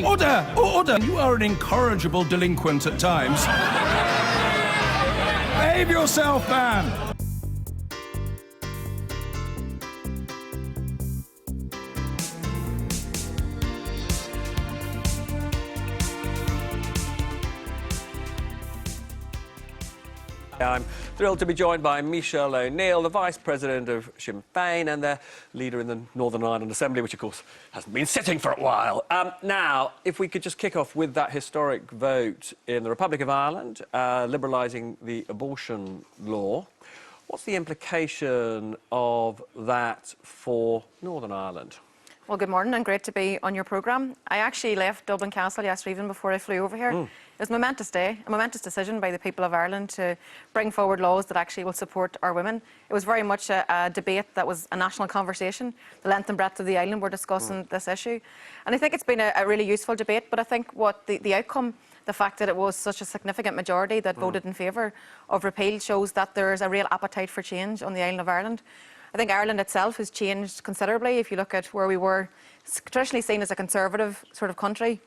Order! Order! You are an incorrigible delinquent at times. Behave yourself, man! I'm thrilled to be joined by Michelle O'Neill, the Vice President of Sinn Féin and their leader in the Northern Ireland Assembly, which, of course, hasn't been sitting for a while. Now, if we could just kick off with that historic vote in the Republic of Ireland, liberalising the abortion law. What's the implication of that for Northern Ireland? Well, good morning and great to be on your programme. I actually left Dublin Castle yesterday evening before I flew over here. It was a momentous day, a momentous decision by the people of Ireland to bring forward laws that actually will support our women. It was very much a debate that was a national conversation. The length and breadth of the island were discussing this issue. And I think it's been a really useful debate, but I think what the outcome, the fact that it was such a significant majority that voted in favour of repeal, shows that there is a real appetite for change on the island of Ireland. I think Ireland itself has changed considerably. If you look at where we were traditionally seen as a conservative sort of country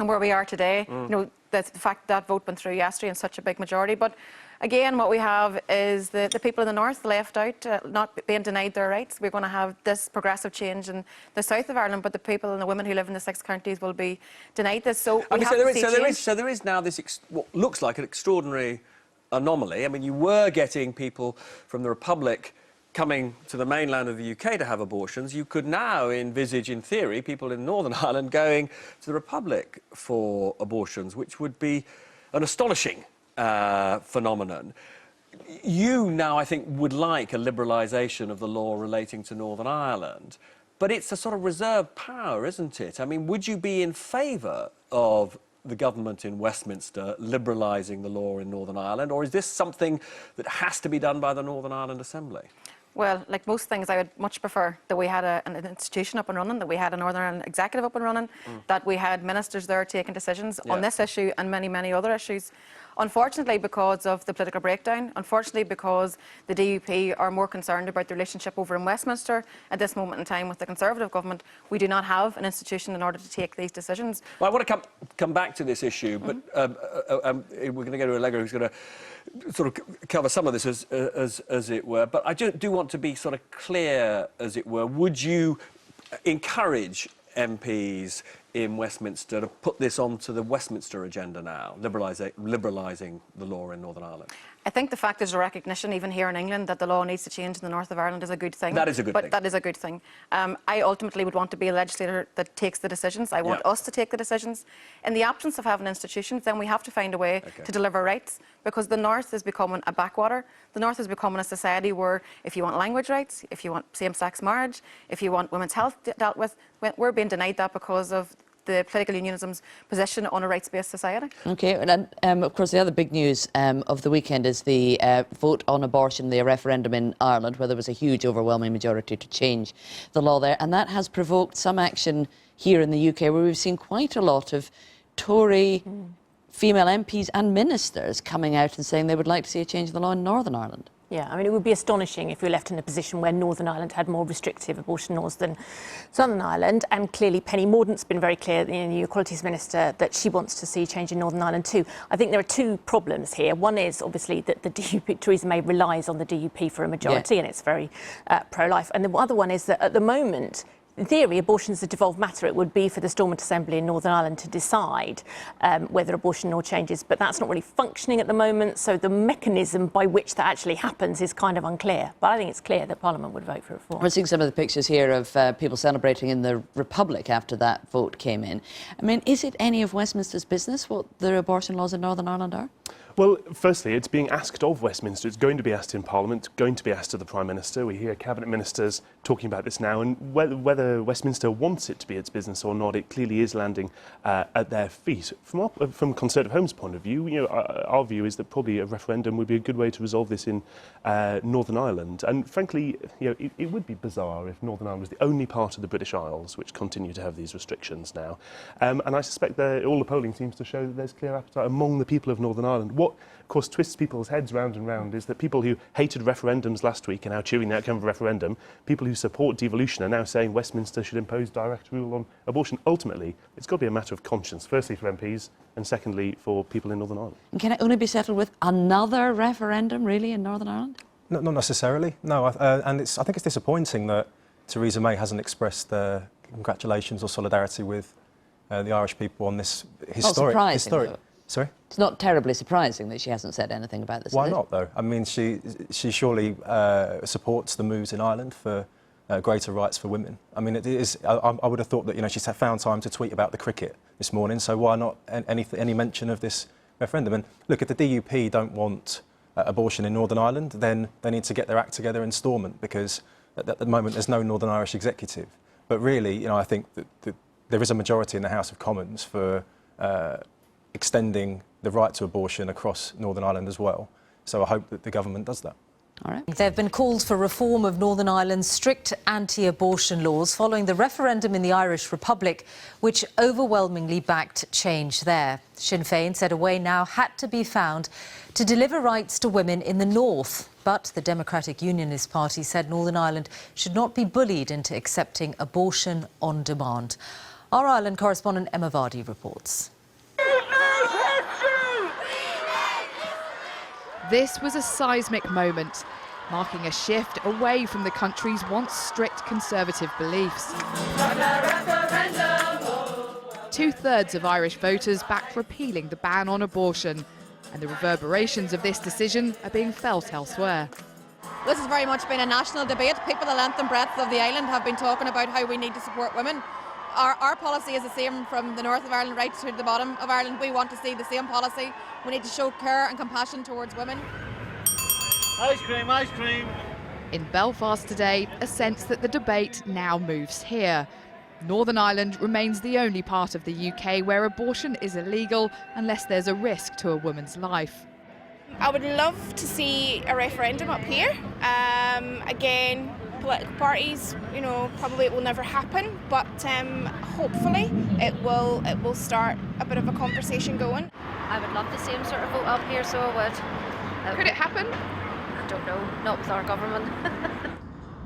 and where we are today, you know, the fact that vote went through yesterday in such a big majority. But again, what we have is the people in the north left out, not being denied their rights. We're going to have this progressive change in the south of Ireland, but the people and the women who live in the 6 counties will be denied this. So there is now this what looks like an extraordinary anomaly. I mean, you were getting people from the Republic coming to the mainland of the UK to have abortions. You could now envisage, in theory, people in Northern Ireland going to the Republic for abortions, which would be an astonishing phenomenon. You now, I think, would like a liberalisation of the law relating to Northern Ireland, but it's a sort of reserved power, isn't it? I mean, would you be in favour of the government in Westminster liberalising the law in Northern Ireland, or is this something that has to be done by the Northern Ireland Assembly? Well, like most things, I would much prefer that we had an institution up and running, that we had a Northern Ireland executive up and running, that we had ministers there taking decisions on this issue and many, many other issues. Unfortunately, because of the political breakdown, unfortunately because the DUP are more concerned about the relationship over in Westminster at this moment in time with the Conservative government, we do not have an institution in order to take these decisions. Well, I want to come back to this issue, but we're going to go to Allegra, who's going to sort of cover some of this as it were. But I do want to be sort of clear, as it were. Would you encourage MPs in Westminster to put this onto the Westminster agenda now, liberalising the law in Northern Ireland? I think the fact there's a recognition, even here in England, that the law needs to change in the north of Ireland is a good thing. That is a good thing. That is a good thing. I ultimately would want to be a legislator that takes the decisions. I want us to take the decisions. In the absence of having institutions, then we have to find a way to deliver rights, because the north is becoming a backwater. The north is becoming a society where if you want language rights, if you want same-sex marriage, if you want women's health dealt with, we're being denied that because of the political unionism's position on a rights-based society. OK, and of course the other big news of the weekend is the vote on abortion, the referendum in Ireland, where there was a huge overwhelming majority to change the law there, and that has provoked some action here in the UK, where we've seen quite a lot of Tory female MPs and ministers coming out and saying they would like to see a change in the law in Northern Ireland. Yeah, I mean, it would be astonishing if we were left in a position where Northern Ireland had more restrictive abortion laws than Southern Ireland. And clearly, Penny Mordaunt's been very clear, the Equalities Minister, that she wants to see change in Northern Ireland too. I think there are 2 problems here. One is, obviously, that the DUP, Theresa May relies on the DUP for a majority, and it's very pro-life. And the other one is that at the moment, in theory, abortion is a devolved matter. It would be for the Stormont Assembly in Northern Ireland to decide whether abortion law changes, but that's not really functioning at the moment, so the mechanism by which that actually happens is kind of unclear. But I think it's clear that Parliament would vote for reform. We're seeing some of the pictures here of people celebrating in the Republic after that vote came in. I mean, is it any of Westminster's business what the abortion laws in Northern Ireland are? Well, firstly, it's being asked of Westminster. It's going to be asked in Parliament, going to be asked of the Prime Minister. We hear Cabinet Ministers talking about this now, and whether Westminster wants it to be its business or not, it clearly is landing at their feet. From Conservative Home's point of view, our view is that probably a referendum would be a good way to resolve this in Northern Ireland. And frankly, it would be bizarre if Northern Ireland was the only part of the British Isles which continue to have these restrictions now. And I suspect that all the polling seems to show that there's clear appetite among the people of Northern Ireland Ireland. What, of course, twists people's heads round and round is that people who hated referendums last week are now cheering the outcome of a referendum. People who support devolution are now saying Westminster should impose direct rule on abortion. Ultimately, it's got to be a matter of conscience, firstly for MPs and secondly for people in Northern Ireland. And can it only be settled with another referendum, really, in Northern Ireland? Not necessarily, no. And I think it's disappointing that Theresa May hasn't expressed congratulations or solidarity with the Irish people on this historic... Not surprising, though. Sorry? It's not terribly surprising that she hasn't said anything about this. Why not, though? I mean, she surely supports the moves in Ireland for greater rights for women. I mean, it is. I would have thought that, you know, she's found time to tweet about the cricket this morning, so why not any mention of this referendum? And look, if the DUP don't want abortion in Northern Ireland, then they need to get their act together in Stormont, because at the moment there's no Northern Irish executive. But really, you know, I think that there is a majority in the House of Commons for extending the right to abortion across Northern Ireland as well. So I hope that the government does that. All right. There have been calls for reform of Northern Ireland's strict anti-abortion laws following the referendum in the Irish Republic, which overwhelmingly backed change there. Sinn Féin said a way now had to be found to deliver rights to women in the north. But the Democratic Unionist Party said Northern Ireland should not be bullied into accepting abortion on demand. Our Ireland correspondent Emma Vardy reports. This was a seismic moment, marking a shift away from the country's once strict conservative beliefs. 2/3 of Irish voters backed repealing the ban on abortion, and the reverberations of this decision are being felt elsewhere. This has very much been a national debate. People the length and breadth of the island have been talking about how we need to support women. Our policy is the same from the north of Ireland right to the bottom of Ireland. We want to see the same policy. We need to show care and compassion towards women. Ice cream, ice cream. In Belfast today, a sense that the debate now moves here. Northern Ireland remains the only part of the UK where abortion is illegal unless there's a risk to a woman's life. I would love to see a referendum up here. Again, political parties, you know, probably it will never happen, but hopefully it will start a bit of a conversation going. I would love the same sort of vote up here, so I would. Could it happen? I don't know, not with our government.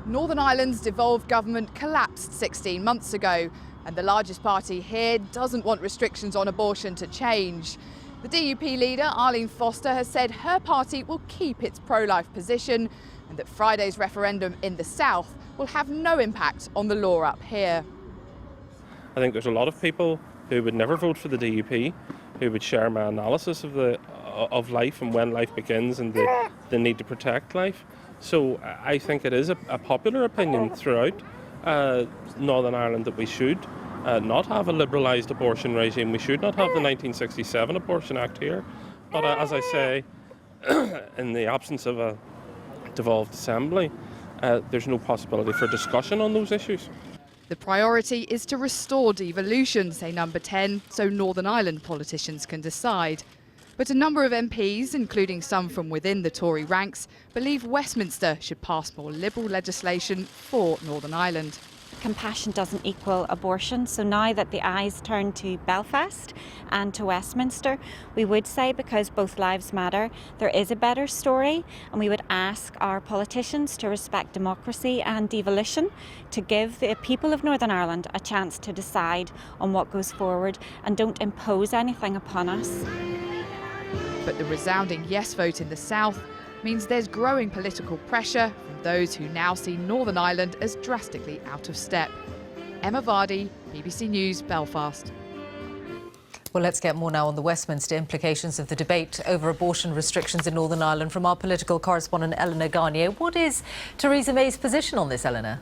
Northern Ireland's devolved government collapsed 16 months ago, and the largest party here doesn't want restrictions on abortion to change. The DUP leader, Arlene Foster, has said her party will keep its pro-life position and that Friday's referendum in the south will have no impact on the law up here. I think there's a lot of people who would never vote for the DUP who would share my analysis of life and when life begins and the need to protect life. So I think it is a popular opinion throughout Northern Ireland that we should not have a liberalised abortion regime. We should not have the 1967 Abortion Act here. But as I say, in the absence of a devolved assembly, there's no possibility for discussion on those issues. The priority is to restore devolution, say Number 10, so Northern Ireland politicians can decide. But a number of MPs, including some from within the Tory ranks, believe Westminster should pass more liberal legislation for Northern Ireland. Compassion doesn't equal abortion, so now that the eyes turn to Belfast and to Westminster, we would say, because both lives matter, there is a better story, and we would ask our politicians to respect democracy and devolution, to give the people of Northern Ireland a chance to decide on what goes forward and don't impose anything upon us. But the resounding yes vote in the south means there's growing political pressure from those who now see Northern Ireland as drastically out of step. Emma Vardy, BBC News, Belfast. Well, let's get more now on the Westminster implications of the debate over abortion restrictions in Northern Ireland from our political correspondent Eleanor Garnier. What is Theresa May's position on this, Eleanor?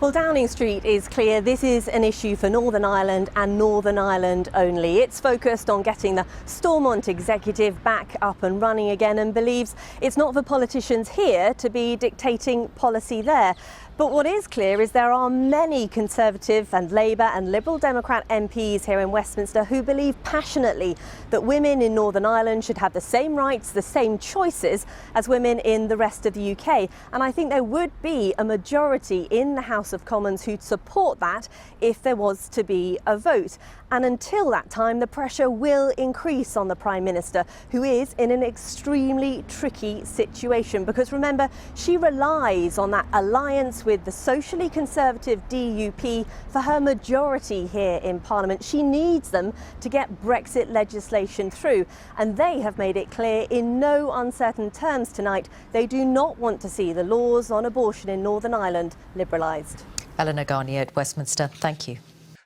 Well, Downing Street is clear this is an issue for Northern Ireland and Northern Ireland only. It's focused on getting the Stormont executive back up and running again and believes it's not for politicians here to be dictating policy there. But what is clear is there are many Conservative and Labour and Liberal Democrat MPs here in Westminster who believe passionately that women in Northern Ireland should have the same rights, the same choices as women in the rest of the UK. And I think there would be a majority in the House of Commons who'd support that if there was to be a vote. And until that time, the pressure will increase on the Prime Minister, who is in an extremely tricky situation. Because remember, she relies on that alliance with the socially conservative DUP for her majority here in Parliament. She needs them to get Brexit legislation through. And they have made it clear in no uncertain terms tonight they do not want to see the laws on abortion in Northern Ireland liberalised. Eleanor Garnier at Westminster, thank you.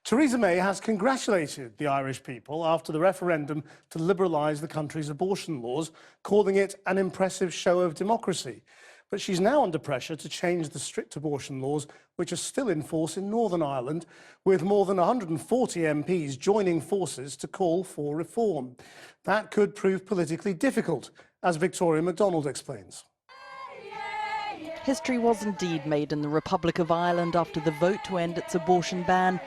Theresa May has congratulated the Irish people after the referendum to liberalise the country's abortion laws, calling it an impressive show of democracy. But she's now under pressure to change the strict abortion laws, which are still in force in Northern Ireland, with more than 140 MPs joining forces to call for reform. That could prove politically difficult, as Victoria MacDonald explains. History was indeed made in the Republic of Ireland after the vote to end its abortion ban.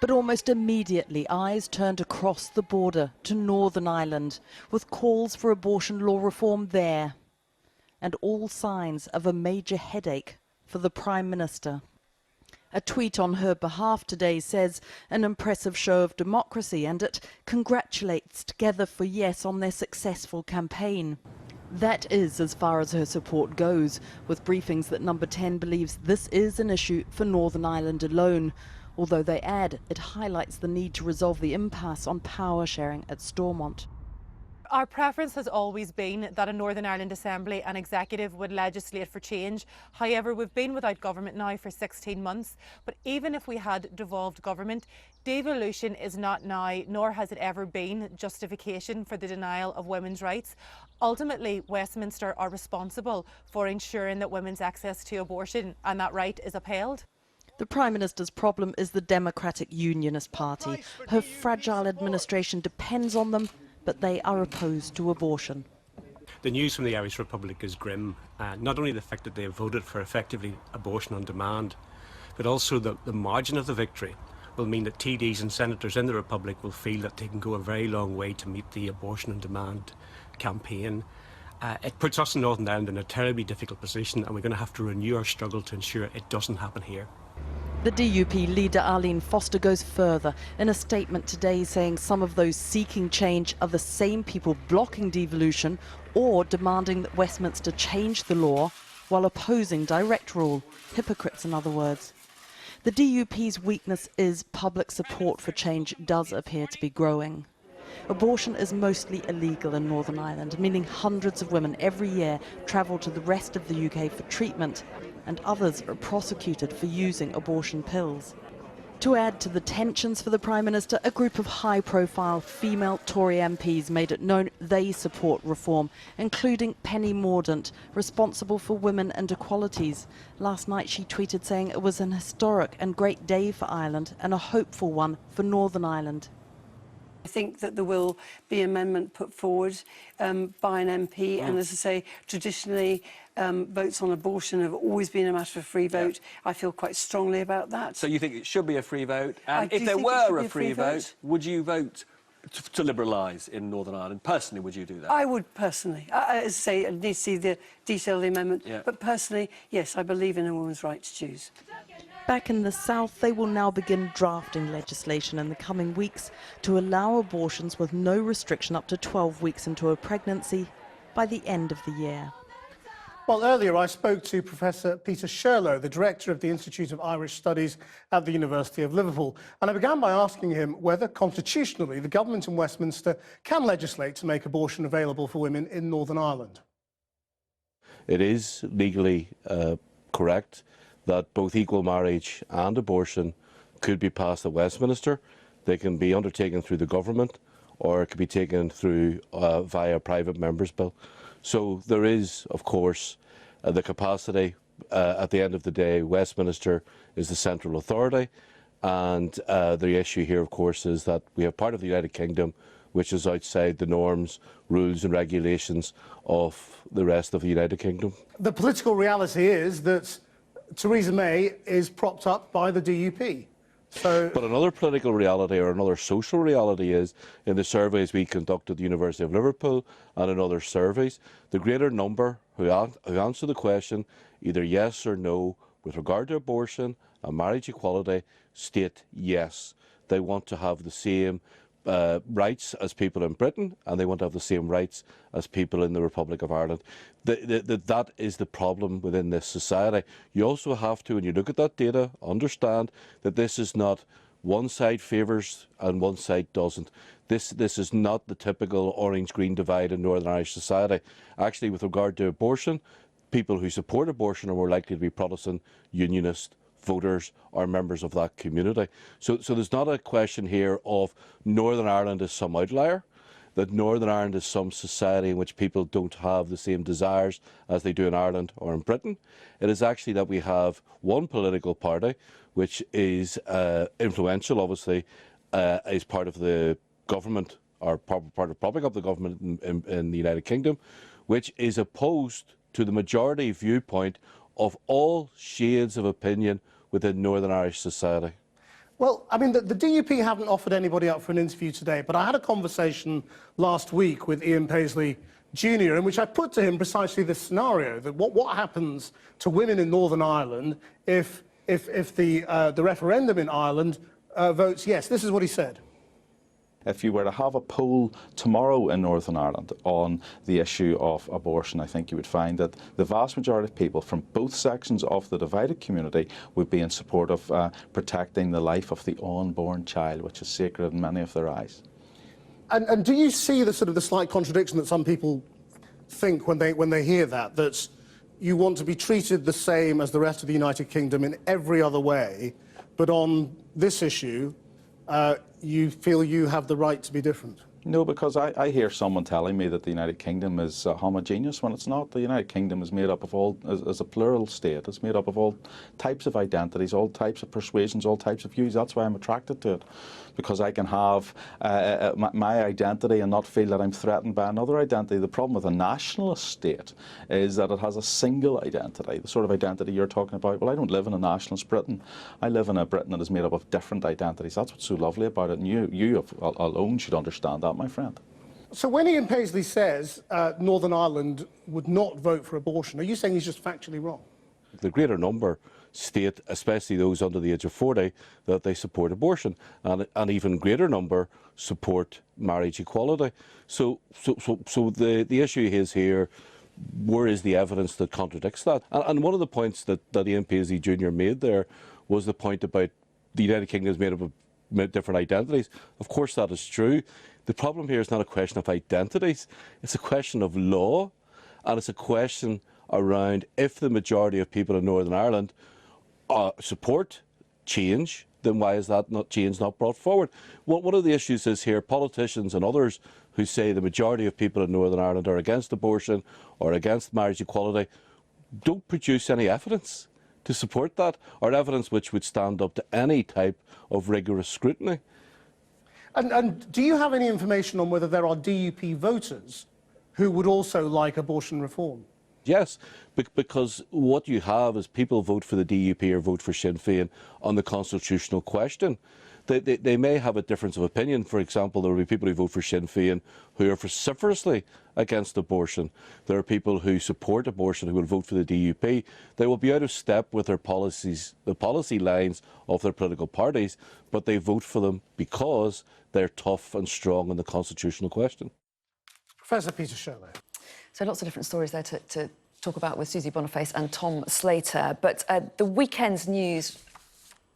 But almost immediately, eyes turned across the border to Northern Ireland, with calls for abortion law reform there. And all signs of a major headache for the Prime Minister. A tweet on her behalf today says an impressive show of democracy, and it congratulates Together for Yes on their successful campaign. That is as far as her support goes, with briefings that Number 10 believes this is an issue for Northern Ireland alone, although they add it highlights the need to resolve the impasse on power sharing at Stormont. Our preference has always been that a Northern Ireland Assembly and Executive would legislate for change. However, we've been without government now for 16 months, but even if we had devolved government, devolution is not now, nor has it ever been, justification for the denial of women's rights. Ultimately, Westminster are responsible for ensuring that women's access to abortion and that right is upheld. The Prime Minister's problem is the Democratic Unionist Party. Her fragile administration depends on them, but they are opposed to abortion. The news from the Irish Republic is grim. Not only the fact that they have voted for effectively abortion on demand, but also the margin of the victory will mean that TDs and senators in the Republic will feel that they can go a very long way to meet the abortion on demand campaign. It puts us in Northern Ireland in a terribly difficult position, and we're going to have to renew our struggle to ensure it doesn't happen here. The DUP leader Arlene Foster goes further in a statement today, saying some of those seeking change are the same people blocking devolution or demanding that Westminster change the law while opposing direct rule. Hypocrites, in other words. The DUP's weakness is public support for change does appear to be growing. Abortion is mostly illegal in Northern Ireland, meaning hundreds of women every year travel to the rest of the UK for treatment, and others are prosecuted for using abortion pills. To add to the tensions for the Prime Minister, a group of high-profile female Tory MPs made it known they support reform, including Penny Mordaunt, responsible for women and equalities. Last night she tweeted saying it was an historic and great day for Ireland and a hopeful one for Northern Ireland. I think that there will be an amendment put forward by an MP, and as I say, traditionally votes on abortion have always been a matter of free vote. I feel quite strongly about that. So you think it should be a free vote? And if there were a free vote, would you vote to liberalise in Northern Ireland? Personally, would you do that? I would personally. As I say, I need to see the detail of the amendment. Yeah. But personally, yes, I believe in a woman's right to choose. Back in the south, they will now begin drafting legislation in the coming weeks to allow abortions with no restriction up to 12 weeks into a pregnancy by the end of the year. Well, earlier I spoke to Professor Peter Sherlow, the director of the Institute of Irish Studies at the University of Liverpool, and I began by asking him whether constitutionally the government in Westminster can legislate to make abortion available for women in Northern Ireland. It is legally correct that both equal marriage and abortion could be passed at Westminster. They can be undertaken through the government, or it could be taken through via a private member's bill. So there is, of course, the capacity. At the end of the day, Westminster is the central authority, and the issue here, of course, is that we have part of the United Kingdom which is outside the norms, rules and regulations of the rest of the United Kingdom. The political reality is that Theresa May is propped up by the DUP. But another political reality or another social reality is, in the surveys we conducted at the University of Liverpool and in other surveys, the greater number who answer the question either yes or no with regard to abortion and marriage equality state yes. They want to have the same rights as people in Britain, and they want to have the same rights as people in the Republic of Ireland. That is the problem within this society. You also have to, when you look at that data, understand that this is not one side favours and one side doesn't. This is not the typical orange-green divide in Northern Irish society. Actually, with regard to abortion, people who support abortion are more likely to be Protestant, Unionist, voters or members of that community. So there's not a question here of Northern Ireland is some outlier, that Northern Ireland is some society in which people don't have the same desires as they do in Ireland or in Britain. It is actually that we have one political party which is influential, obviously, is part of the government or part of propping up the government in the United Kingdom, which is opposed to the majority viewpoint of all shades of opinion within Northern Irish society. Well, I mean, the DUP haven't offered anybody up for an interview today, but I had a conversation last week with Ian Paisley Jr. in which I put to him precisely this scenario, that what happens to women in Northern Ireland if the referendum in Ireland votes yes. This is what he said. If you were to have a poll tomorrow in Northern Ireland on the issue of abortion, I think you would find that the vast majority of people from both sections of the divided community would be in support of protecting the life of the unborn child, which is sacred in many of their eyes. And do you see the slight contradiction that some people think when they hear that you want to be treated the same as the rest of the United Kingdom in every other way, but on this issue, you feel you have the right to be different? No, because I hear someone telling me that the United Kingdom is homogeneous when it's not. The United Kingdom is made up of all, as a plural state, it's made up of all types of identities, all types of persuasions, all types of views. That's why I'm attracted to it, because I can have my identity and not feel that I'm threatened by another identity. The problem with a nationalist state is that it has a single identity, the sort of identity you're talking about. Well, I don't live in a nationalist Britain. I live in a Britain that is made up of different identities. That's what's so lovely about it, and you alone should understand that, my friend. So when Ian Paisley says Northern Ireland would not vote for abortion, are you saying he's just factually wrong? The greater number state, especially those under the age of 40, that they support abortion, and an even greater number support marriage equality. So the issue is here, where is the evidence that contradicts that? And one of the points that Ian Paisley Jr. made there was the point about the United Kingdom is made up of different identities. Of course that is true. The problem here is not a question of identities, it's a question of law, and it's a question around if the majority of people in Northern Ireland support change, then why is that change not brought forward? One of the issues is here, politicians and others who say the majority of people in Northern Ireland are against abortion or against marriage equality don't produce any evidence to support that, or evidence which would stand up to any type of rigorous scrutiny. And do you have any information on whether there are DUP voters who would also like abortion reform? Yes, because what you have is people vote for the DUP or vote for Sinn Féin on the constitutional question. They may have a difference of opinion. For example, there will be people who vote for Sinn Féin who are vociferously against abortion. There are people who support abortion who will vote for the DUP. They will be out of step with their policies, the policy lines of their political parties, but they vote for them because they're tough and strong on the constitutional question. Professor Peter Shirley. So lots of different stories there to talk about with Susie Boniface and Tom Slater. But the weekend's news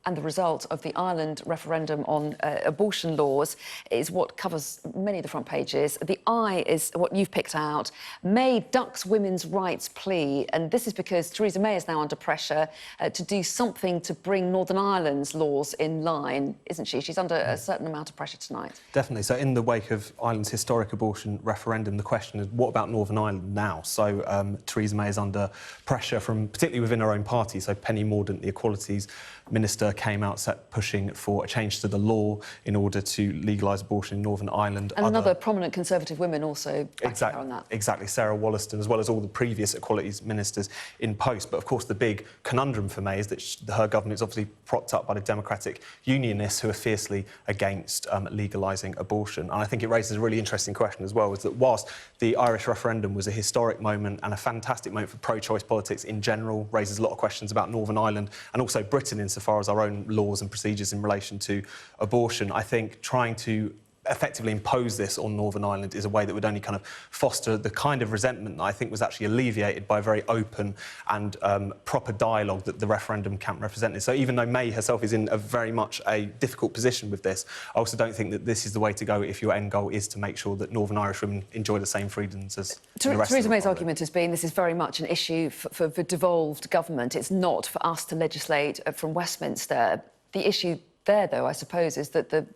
and the result of the Ireland referendum on abortion laws is what covers many of the front pages. The eye is what you've picked out. May ducks women's rights plea, and this is because Theresa May is now under pressure to do something to bring Northern Ireland's laws in line, isn't she? She's under a certain amount of pressure tonight. Definitely. So in the wake of Ireland's historic abortion referendum, the question is, what about Northern Ireland now? So Theresa May is under pressure from particularly within her own party. So Penny Mordaunt, the Equalities Minister, came out pushing for a change to the law in order to legalise abortion in Northern Ireland. And another prominent Conservative women also backing her on that. Exactly, Sarah Wollaston, as well as all the previous Equalities Ministers in post. But of course the big conundrum for May is that her government is obviously propped up by the Democratic Unionists who are fiercely against legalising abortion. And I think it raises a really interesting question as well, is that whilst the Irish referendum was a historic moment and a fantastic moment for pro-choice politics in general, raises a lot of questions about Northern Ireland and also Britain insofar as our our own laws and procedures in relation to abortion. I think trying to effectively impose this on Northern Ireland is a way that would only kind of foster the kind of resentment that I think was actually alleviated by a very open and proper dialogue that the referendum camp represented. So even though May herself is in a very much a difficult position with this, I also don't think that this is the way to go if your end goal is to make sure that Northern Irish women enjoy the same freedoms as the rest Theresa of the May's Republic. argument has been this is very much an issue for devolved government. It's not for us to legislate from Westminster. The issue there, though, I suppose, is that the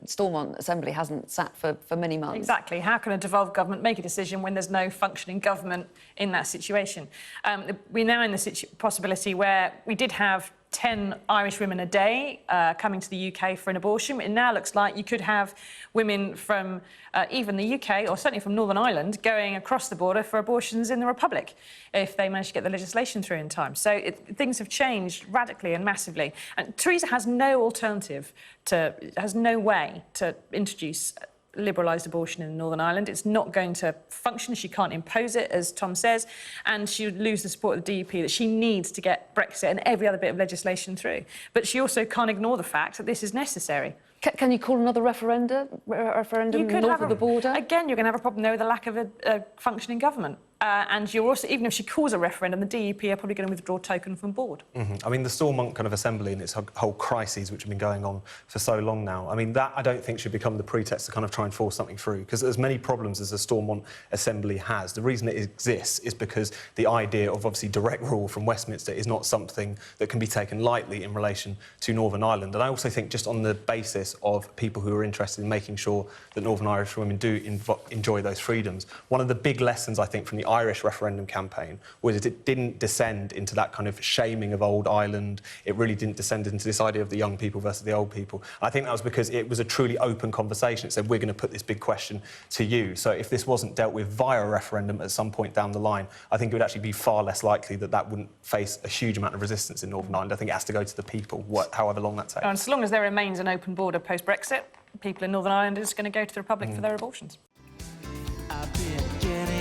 Stormont Assembly hasn't sat for many months. Exactly. How can a devolved government make a decision when there's no functioning government in that situation? We're now in the possibility where we did have 10 Irish women a day coming to the UK for an abortion. It now looks like you could have women from even the UK, or certainly from Northern Ireland, going across the border for abortions in the Republic if they manage to get the legislation through in time. So things have changed radically and massively. And Theresa has no alternative has no way to introduce liberalised abortion in Northern Ireland. It's not going to function. She can't impose it, as Tom says, and she would lose the support of the DUP that she needs to get Brexit and every other bit of legislation through. But she also can't ignore the fact that this is necessary. Can you call another referendum north of the border? Again, you're going to have a problem there with the lack of a functioning government. And you're also, even if she calls a referendum, the DUP are probably going to withdraw token from board. I mean, the Stormont kind of assembly and its whole crises, which have been going on for so long now, I mean, that I don't think should become the pretext to kind of try and force something through, because as many problems as the Stormont assembly has, the reason it exists is because the idea of obviously direct rule from Westminster is not something that can be taken lightly in relation to Northern Ireland. And I also think just on the basis of people who are interested in making sure that Northern Irish women do enjoy those freedoms, one of the big lessons, I think, from the Irish referendum campaign was that it didn't descend into that kind of shaming of old Ireland. It really didn't descend into this idea of the young people versus the old people. And I think that was because it was a truly open conversation. It said, we're going to put this big question to you. So if this wasn't dealt with via a referendum at some point down the line, I think it would actually be far less likely that that wouldn't face a huge amount of resistance in Northern Ireland. I think it has to go to the people, however long that takes. And so long as there remains an open border post-Brexit, people in Northern Ireland are just going to go to the Republic for their abortions. I've been getting